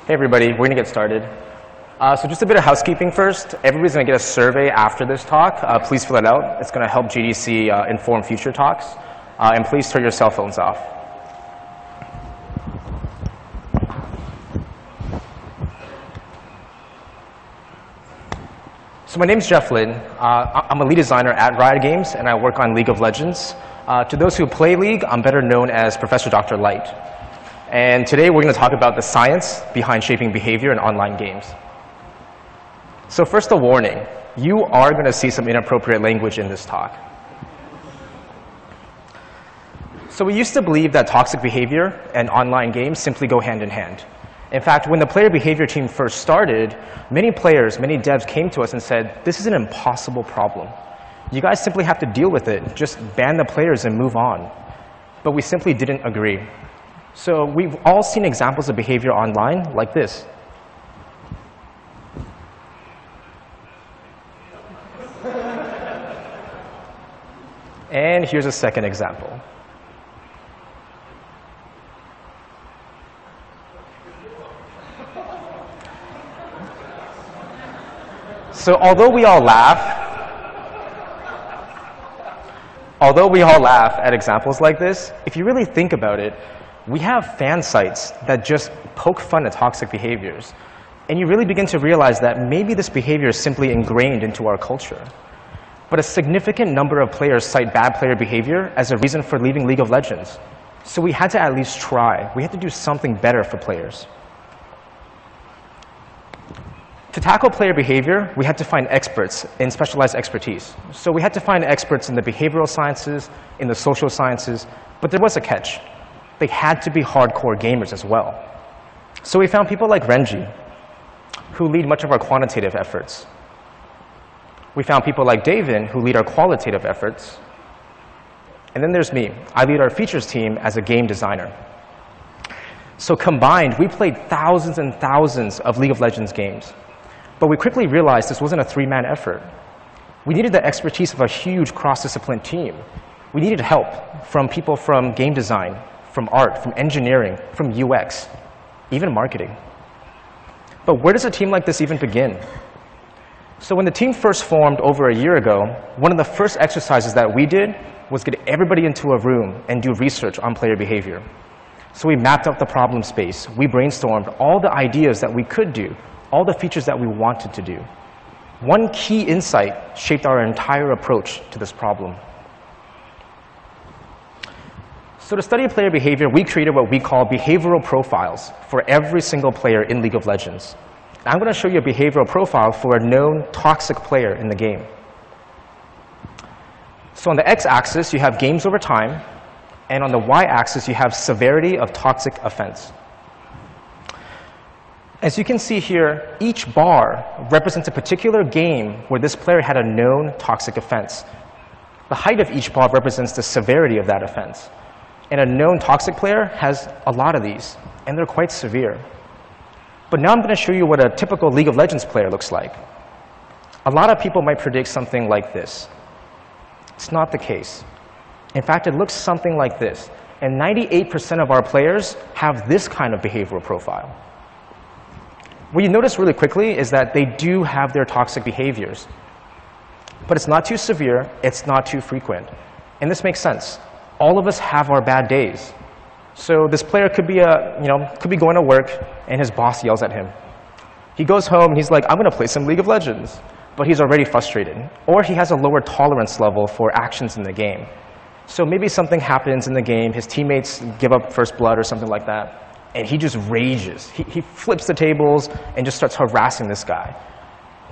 Hey everybody, we're going to get started. So just a bit of housekeeping first. Everybody's going to get a survey after this talk. Please fill it out. It's going to help GDC inform future talks. And please turn your cell phones off. So my name's Jeff Lin. I'm a lead designer at Riot Games, and I work on League of Legends. To those who play League, I'm better known as Professor Dr. Light. And today we're going to talk about the science behind shaping behavior in online games. So first, a warning. You are going to see some inappropriate language in this talk. So we used to believe that toxic behavior and online games simply go hand in hand. In fact, when the player behavior team first started, many players, many devs came to us and said, this is an impossible problem. You guys simply have to deal with it. Just ban the players and move on. But we simply didn't agree. So we've all seen examples of behavior online like this. And here's a second example. So although we all laugh at examples like this, if you really think about it, we have fan sites that just poke fun at toxic behaviors. And you really begin to realize that maybe this behavior is simply ingrained into our culture. But a significant number of players cite bad player behavior as a reason for leaving League of Legends. So we had to at least try. We had to do something better for players. To tackle player behavior, we had to find experts in specialized expertise. So we had to find experts in the behavioral sciences, in the social sciences, but there was a catch. They had to be hardcore gamers as well. So we found people like Renji, who lead much of our quantitative efforts. We found people like Davin, who lead our qualitative efforts. And then there's me. I lead our features team as a game designer. So combined, we played thousands and thousands of League of Legends games. But we quickly realized this wasn't a three-man effort. We needed the expertise of a huge cross-discipline team. We needed help from people from game design, from art, from engineering, from UX, even marketing. But where does a team like this even begin? So when the team first formed over a year ago, one of the first exercises that we did was get everybody into a room and do research on player behavior. So we mapped out the problem space. We brainstormed all the ideas that we could do, all the features that we wanted to do. One key insight shaped our entire approach to this problem. So to study player behavior, we created what we call behavioral profiles for every single player in League of Legends. I'm going to show you a behavioral profile for a known toxic player in the game. So on the x-axis, you have games over time, and on the y-axis, you have severity of toxic offense. As you can see here, each bar represents a particular game where this player had a known toxic offense. The height of each bar represents the severity of that offense. And a known toxic player has a lot of these, and they're quite severe. But now I'm going to show you what a typical League of Legends player looks like. A lot of people might predict something like this. It's not the case. In fact, it looks something like this. And 98% of our players have this kind of behavioral profile. What you notice really quickly is that they do have their toxic behaviors. But it's not too severe, it's not too frequent. And this makes sense. All of us have our bad days. So this player could be going to work and his boss yells at him. He goes home and he's like, I'm going to play some League of Legends. But he's already frustrated. Or he has a lower tolerance level for actions in the game. So maybe something happens in the game, his teammates give up first blood or something like that, and he just rages. He flips the tables and just starts harassing this guy.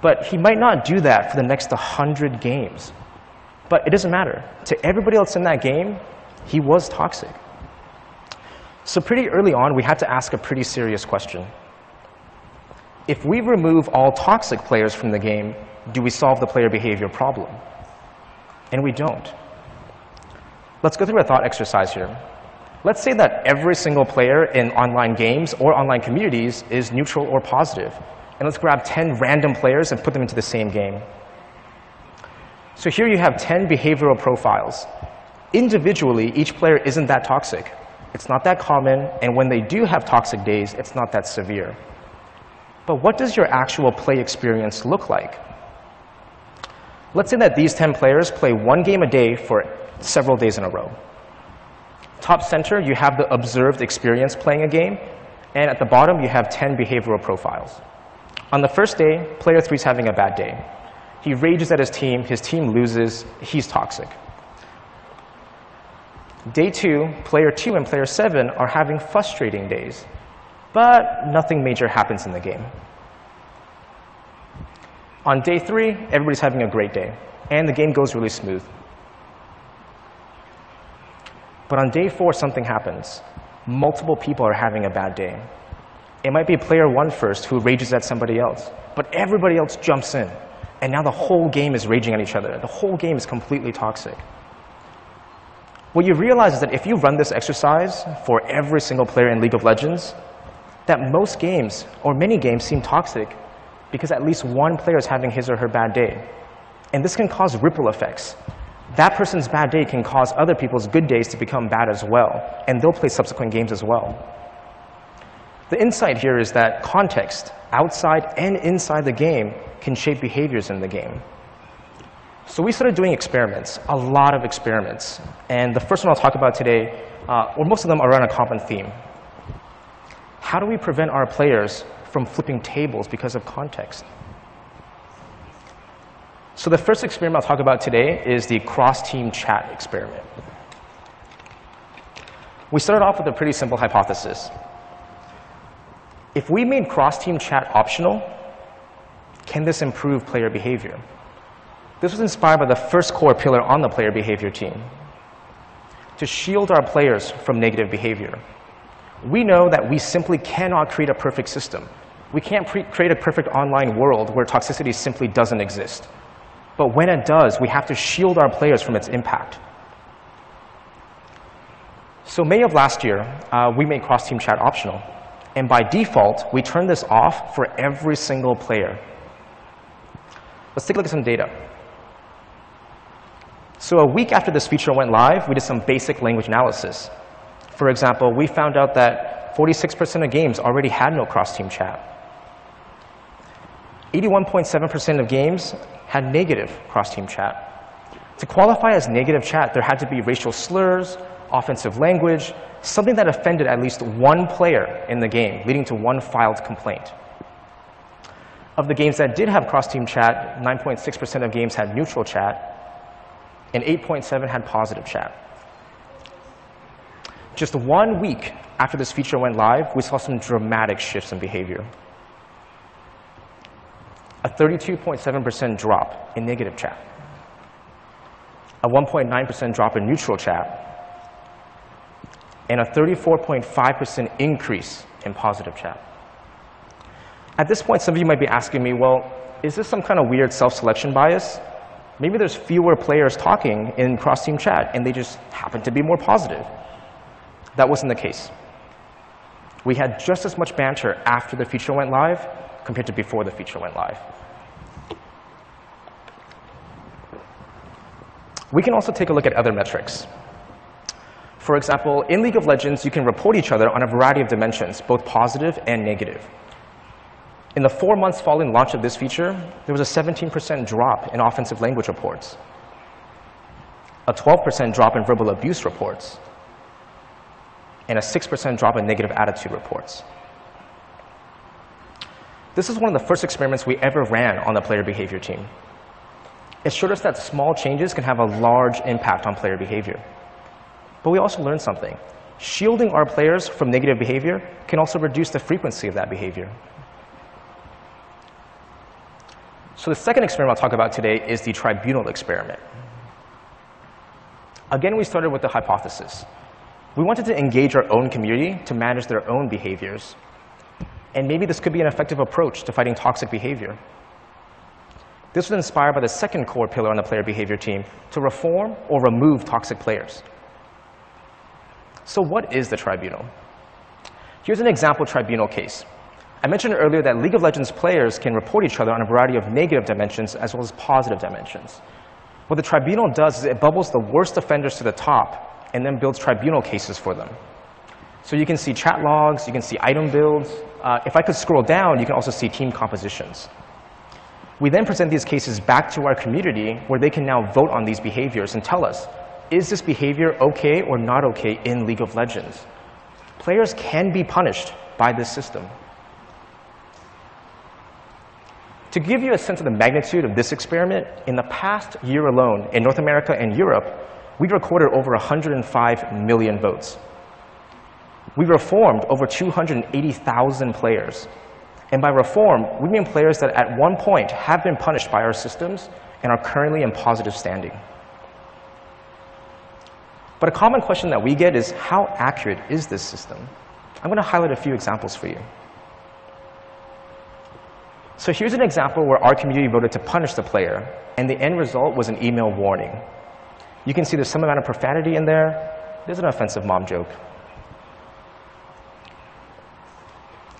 But he might not do that for the next 100 games. But it doesn't matter. To everybody else in that game, he was toxic. So pretty early on, we had to ask a pretty serious question. If we remove all toxic players from the game, do we solve the player behavior problem? And we don't. Let's go through a thought exercise here. Let's say that every single player in online games or online communities is neutral or positive. And let's grab 10 random players and put them into the same game. So here you have 10 behavioral profiles. Individually, each player isn't that toxic. It's not that common, and when they do have toxic days, it's not that severe. But what does your actual play experience look like? Let's say that these 10 players play one game a day for several days in a row. Top center, you have the observed experience playing a game, and at the bottom, you have 10 behavioral profiles. On the first day, player 3 is having a bad day. He rages at his team loses, he's toxic. Day 2, player 2 and player 7 are having frustrating days, but nothing major happens in the game. On day 3, everybody's having a great day, and the game goes really smooth. But on day 4, something happens. Multiple people are having a bad day. It might be player 1 first who rages at somebody else, but everybody else jumps in, and now the whole game is raging at each other. The whole game is completely toxic. What you realize is that if you run this exercise for every single player in League of Legends, that most games, or many games, seem toxic because at least one player is having his or her bad day. And this can cause ripple effects. That person's bad day can cause other people's good days to become bad as well, and they'll play subsequent games as well. The insight here is that context, outside and inside the game, can shape behaviors in the game. So we started doing experiments, a lot of experiments. And the first one I'll talk about today, or most of them are around a common theme. How do we prevent our players from flipping tables because of context? So the first experiment I'll talk about today is the cross-team chat experiment. We started off with a pretty simple hypothesis. If we made cross-team chat optional, can this improve player behavior? This was inspired by the first core pillar on the player behavior team, to shield our players from negative behavior. We know that we simply cannot create a perfect system. We can't create a perfect online world where toxicity simply doesn't exist. But when it does, we have to shield our players from its impact. So May of last year, we made cross-team chat optional. And by default, we turned this off for every single player. Let's take a look at some data. So a week after this feature went live, we did some basic language analysis. For example, we found out that 46% of games already had no cross-team chat. 81.7% of games had negative cross-team chat. To qualify as negative chat, there had to be racial slurs, offensive language, something that offended at least one player in the game, leading to one filed complaint. Of the games that did have cross-team chat, 9.6% of games had neutral chat, and 8.7% had positive chat. Just 1 week after this feature went live, we saw some dramatic shifts in behavior. A 32.7% drop in negative chat, a 1.9% drop in neutral chat, and a 34.5% increase in positive chat. At this point, some of you might be asking me, well, is this some kind of weird self-selection bias? Maybe there's fewer players talking in cross-team chat, and they just happen to be more positive. That wasn't the case. We had just as much banter after the feature went live compared to before the feature went live. We can also take a look at other metrics. For example, in League of Legends, you can report each other on a variety of dimensions, both positive and negative. In the 4 months following launch of this feature, there was a 17% drop in offensive language reports, a 12% drop in verbal abuse reports, and a 6% drop in negative attitude reports. This is one of the first experiments we ever ran on the player behavior team. It showed us that small changes can have a large impact on player behavior. But we also learned something. Shielding our players from negative behavior can also reduce the frequency of that behavior. So the second experiment I'll talk about today is the tribunal experiment. Again, we started with the hypothesis. We wanted to engage our own community to manage their own behaviors. And maybe this could be an effective approach to fighting toxic behavior. This was inspired by the second core pillar on the player behavior team, to reform or remove toxic players. So what is the tribunal? Here's an example tribunal case. I mentioned earlier that League of Legends players can report each other on a variety of negative dimensions as well as positive dimensions. What the tribunal does is it bubbles the worst offenders to the top and then builds tribunal cases for them. So you can see chat logs, you can see item builds. If I could scroll down, you can also see team compositions. We then present these cases back to our community where they can now vote on these behaviors and tell us, is this behavior OK or not OK in League of Legends? Players can be punished by this system. To give you a sense of the magnitude of this experiment, in the past year alone, in North America and Europe, we recorded over 105 million votes. We reformed over 280,000 players. And by reform, we mean players that at one point have been punished by our systems and are currently in positive standing. But a common question that we get is, how accurate is this system? I'm going to highlight a few examples for you. So here's an example where our community voted to punish the player, and the end result was an email warning. You can see there's some amount of profanity in there. There's an offensive mom joke.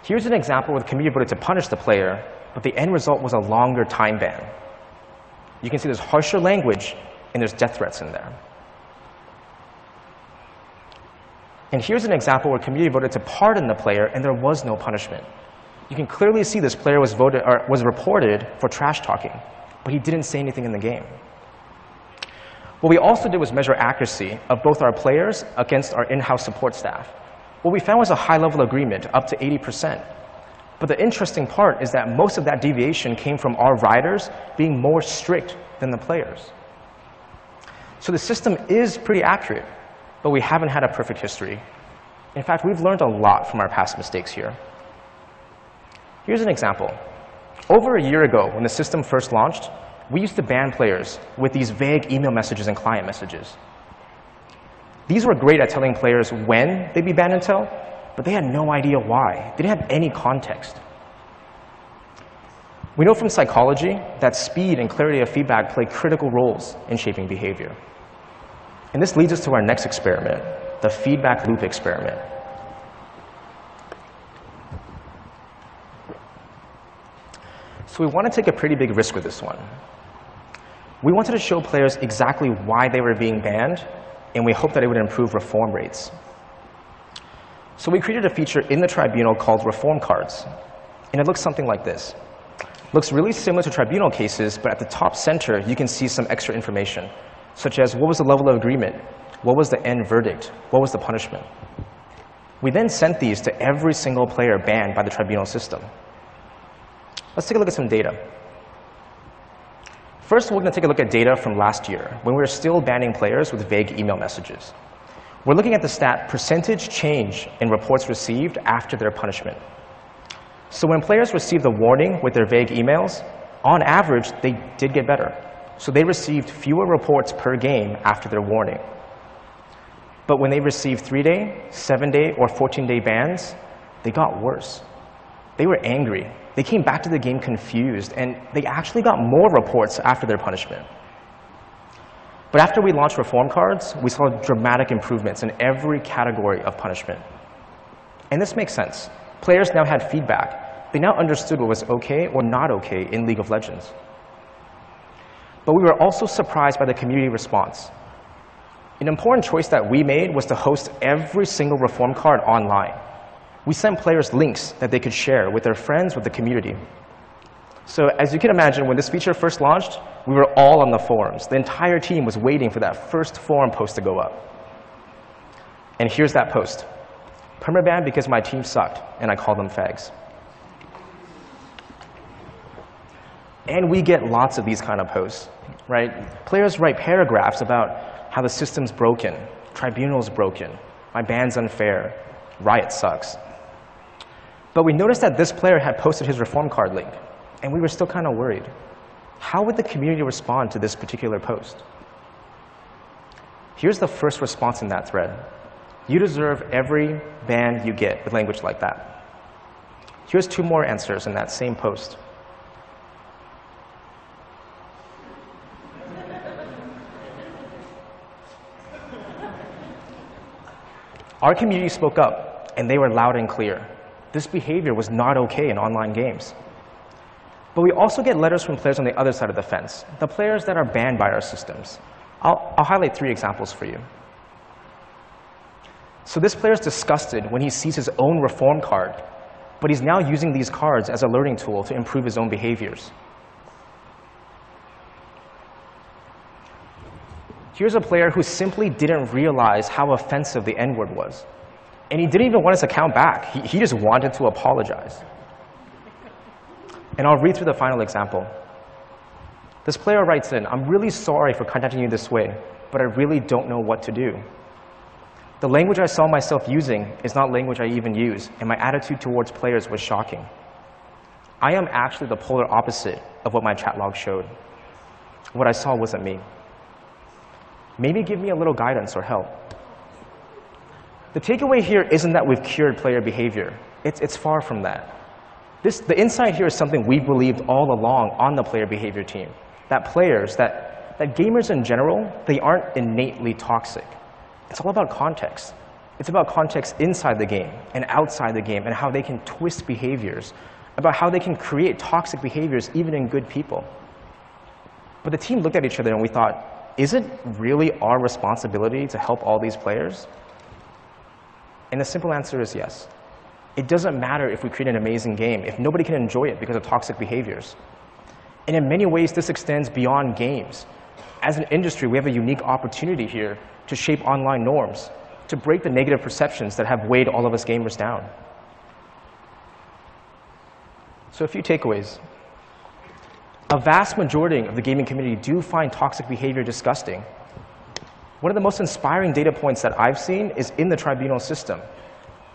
Here's an example where the community voted to punish the player, but the end result was a longer time ban. You can see there's harsher language, and there's death threats in there. And here's an example where community voted to pardon the player, and there was no punishment. You can clearly see this player was reported for trash talking, but he didn't say anything in the game. What we also did was measure accuracy of both our players against our in-house support staff. What we found was a high-level agreement, up to 80%. But the interesting part is that most of that deviation came from our riders being more strict than the players. So the system is pretty accurate, but we haven't had a perfect history. In fact, we've learned a lot from our past mistakes here. Here's an example. Over a year ago, when the system first launched, we used to ban players with these vague email messages and client messages. These were great at telling players when they'd be banned until, but they had no idea why. They didn't have any context. We know from psychology that speed and clarity of feedback play critical roles in shaping behavior. And this leads us to our next experiment, the feedback loop experiment. So we want to take a pretty big risk with this one. We wanted to show players exactly why they were being banned, and we hoped that it would improve reform rates. So we created a feature in the tribunal called reform cards, and it looks something like this. It looks really similar to tribunal cases, but at the top center, you can see some extra information, such as what was the level of agreement, what was the end verdict, what was the punishment. We then sent these to every single player banned by the tribunal system. Let's take a look at some data. First, we're going to take a look at data from last year, when we were still banning players with vague email messages. We're looking at the stat percentage change in reports received after their punishment. So when players received a warning with their vague emails, on average, they did get better. So they received fewer reports per game after their warning. But when they received 3-day, 7-day, or 14-day bans, they got worse. They were angry. They came back to the game confused, and they actually got more reports after their punishment. But after we launched reform cards, we saw dramatic improvements in every category of punishment. And this makes sense. Players now had feedback. They now understood what was OK or not OK in League of Legends. But we were also surprised by the community response. An important choice that we made was to host every single reform card online. We sent players links that they could share with their friends, with the community. So as you can imagine, when this feature first launched, we were all on the forums. The entire team was waiting for that first forum post to go up. And here's that post. Permaban because my team sucked, and I called them fags. And we get lots of these kind of posts, right? Players write paragraphs about how the system's broken, tribunal's broken, my ban's unfair, Riot sucks. But we noticed that this player had posted his reform card link, and we were still kind of worried. How would the community respond to this particular post? Here's the first response in that thread. You deserve every ban you get with language like that. Here's 2 more answers in that same post. Our community spoke up, and they were loud and clear. This behavior was not OK in online games. But we also get letters from players on the other side of the fence, the players that are banned by our systems. I'll highlight 3 examples for you. So this player is disgusted when he sees his own reform card, but he's now using these cards as a learning tool to improve his own behaviors. Here's a player who simply didn't realize how offensive the N-word was. And he didn't even want his account back. He just wanted to apologize. And I'll read through the final example. This player writes in, "I'm really sorry for contacting you this way, but I really don't know what to do. The language I saw myself using is not language I even use, and my attitude towards players was shocking. I am actually the polar opposite of what my chat log showed. What I saw wasn't me. Maybe give me a little guidance or help." The takeaway here isn't that we've cured player behavior. It's far from that. The insight here is something we believed all along on the player behavior team, that gamers in general, they aren't innately toxic. It's all about context. It's about context inside the game and outside the game and how they can twist behaviors, about how they can create toxic behaviors even in good people. But the team looked at each other and we thought, is it really our responsibility to help all these players? And the simple answer is yes. It doesn't matter if we create an amazing game if nobody can enjoy it because of toxic behaviors. And in many ways, this extends beyond games. As an industry, we have a unique opportunity here to shape online norms, to break the negative perceptions that have weighed all of us gamers down. So a few takeaways. A vast majority of the gaming community do find toxic behavior disgusting. One of the most inspiring data points that I've seen is in the tribunal system.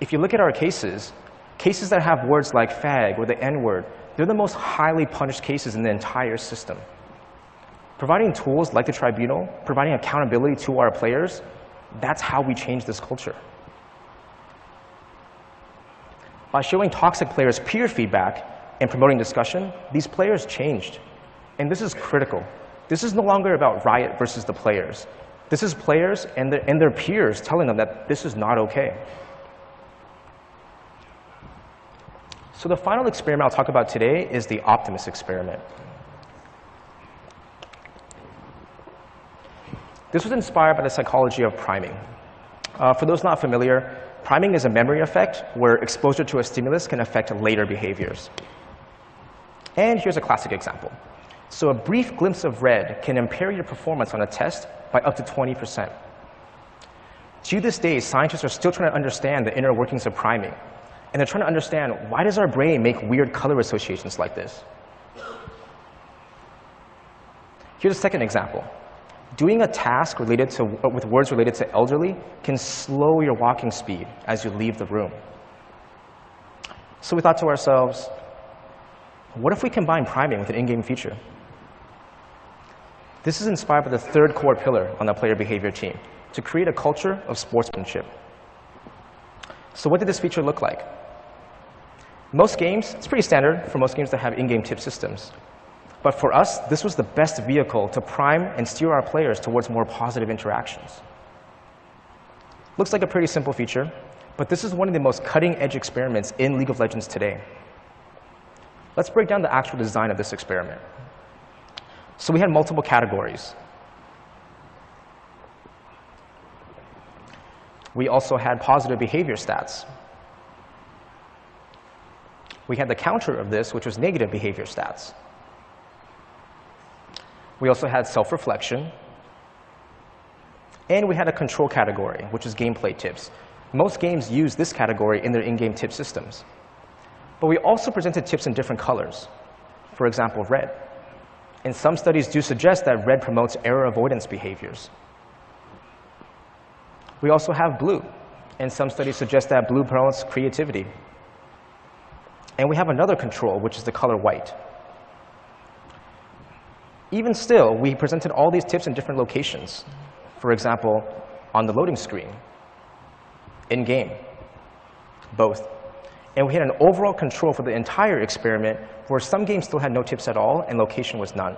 If you look at our cases that have words like fag or the N-word, they're the most highly punished cases in the entire system. Providing tools like the tribunal, providing accountability to our players, that's how we change this culture. By showing toxic players peer feedback and promoting discussion, these players changed. And this is critical. This is no longer about Riot versus the players. This is players and their peers telling them that this is not OK. So the final experiment I'll talk about today is the Optimus experiment. This was inspired by the psychology of priming. For those not familiar, priming is a memory effect where exposure to a stimulus can affect later behaviors. And here's a classic example. So a brief glimpse of red can impair your performance on a test by up to 20%. To this day, scientists are still trying to understand the inner workings of priming. And they're trying to understand, why does our brain make weird color associations like this? Here's a second example. Doing a task with words related to elderly can slow your walking speed as you leave the room. So we thought to ourselves, what if we combine priming with an in-game feature? This is inspired by the third core pillar on the player behavior team, to create a culture of sportsmanship. So what did this feature look like? Most games, it's pretty standard for most games that have in-game tip systems. But for us, this was the best vehicle to prime and steer our players towards more positive interactions. Looks like a pretty simple feature, but this is one of the most cutting-edge experiments in League of Legends today. Let's break down the actual design of this experiment. So we had multiple categories. We also had positive behavior stats. We had the counter of this, which was negative behavior stats. We also had self-reflection. And we had a control category, which is gameplay tips. Most games use this category in their in-game tip systems. But we also presented tips in different colors. For example, red. And some studies do suggest that red promotes error avoidance behaviors. We also have blue. And some studies suggest that blue promotes creativity. And we have another control, which is the color white. Even still, we presented all these tips in different locations. For example, on the loading screen, in-game, both. And we had an overall control for the entire experiment where some games still had no tips at all and location was none.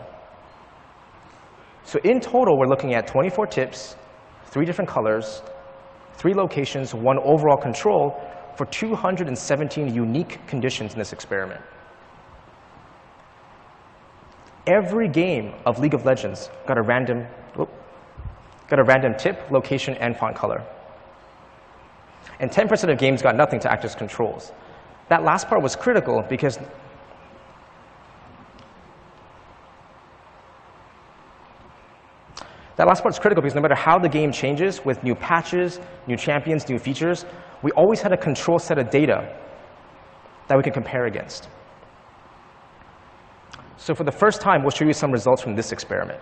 So in total, we're looking at 24 tips, 3 different colors, 3 locations, 1 overall control for 217 unique conditions in this experiment. Every game of League of Legends got a random tip, location, and font color. And 10% of games got nothing to act as controls. That last part was critical because no matter how the game changes with new patches, new champions, new features, we always had a control set of data that we could compare against. So for the first time, we'll show you some results from this experiment.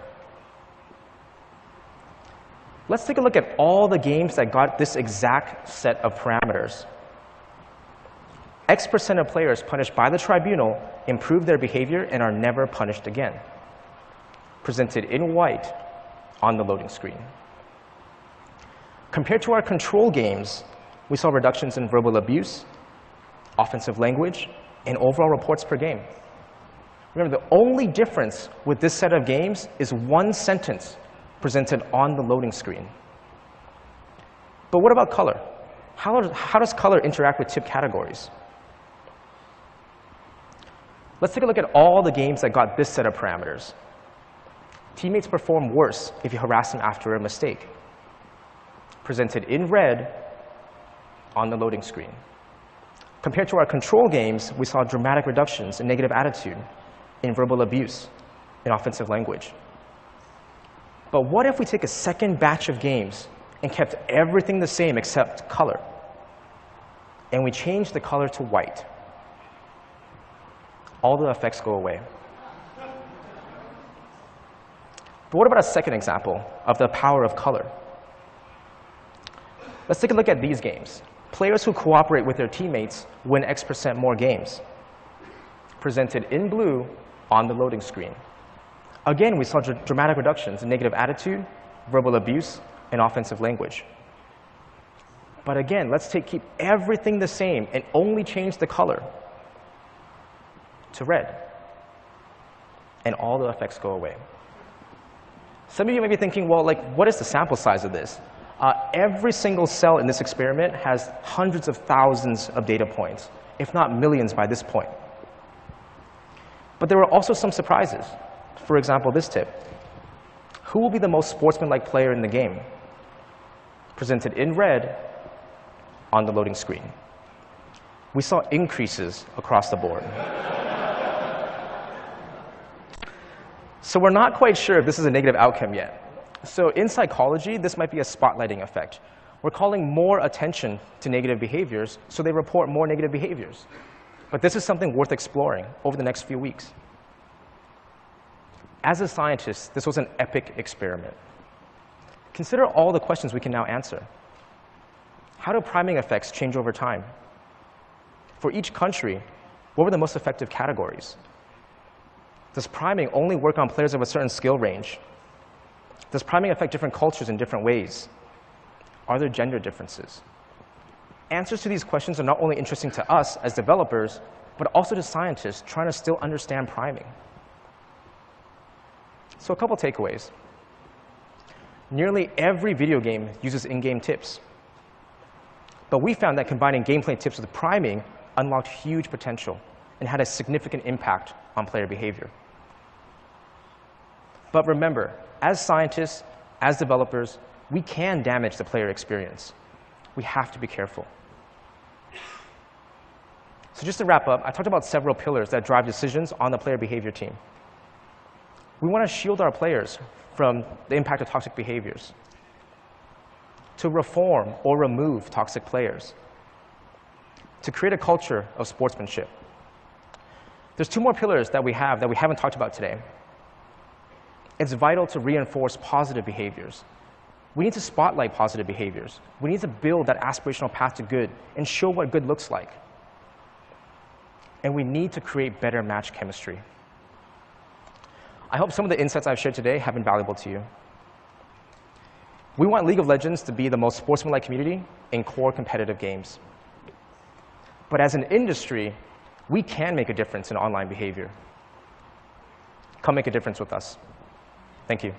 Let's take a look at all the games that got this exact set of parameters. X% of players punished by the tribunal improve their behavior and are never punished again, presented in white on the loading screen. Compared to our control games, we saw reductions in verbal abuse, offensive language, and overall reports per game. Remember, the only difference with this set of games is one sentence presented on the loading screen. But what about color? How does color interact with tip categories? Let's take a look at all the games that got this set of parameters. Teammates perform worse if you harass them after a mistake, presented in red on the loading screen. Compared to our control games, we saw dramatic reductions in negative attitude, in verbal abuse, in offensive language. But what if we take a second batch of games and kept everything the same except color, and we change the color to white? All the effects go away. But what about a second example of the power of color? Let's take a look at these games. Players who cooperate with their teammates win X% more games, presented in blue on the loading screen. Again, we saw dramatic reductions in negative attitude, verbal abuse, and offensive language. But again, let's keep everything the same and only change the color to red, and all the effects go away. Some of you may be thinking, well, what is the sample size of this? Every single cell in this experiment has hundreds of thousands of data points, if not millions by this point. But there were also some surprises. For example, this tip. Who will be the most sportsmanlike player in the game? Presented in red on the loading screen. We saw increases across the board. So we're not quite sure if this is a negative outcome yet. So in psychology, this might be a spotlighting effect. We're calling more attention to negative behaviors, so they report more negative behaviors. But this is something worth exploring over the next few weeks. As a scientist, this was an epic experiment. Consider all the questions we can now answer. How do priming effects change over time? For each country, what were the most effective categories? Does priming only work on players of a certain skill range? Does priming affect different cultures in different ways? Are there gender differences? Answers to these questions are not only interesting to us as developers, but also to scientists trying to still understand priming. So a couple takeaways. Nearly every video game uses in-game tips. But we found that combining gameplay tips with priming unlocked huge potential and had a significant impact on player behavior. But remember, as scientists, as developers, we can damage the player experience. We have to be careful. So just to wrap up, I talked about several pillars that drive decisions on the player behavior team. We want to shield our players from the impact of toxic behaviors, to reform or remove toxic players, to create a culture of sportsmanship. There's two more pillars that we haven't talked about today. It's vital to reinforce positive behaviors. We need to spotlight positive behaviors. We need to build that aspirational path to good and show what good looks like. And we need to create better match chemistry. I hope some of the insights I've shared today have been valuable to you. We want League of Legends to be the most sportsmanlike community in core competitive games. But as an industry, we can make a difference in online behavior. Come make a difference with us. Thank you.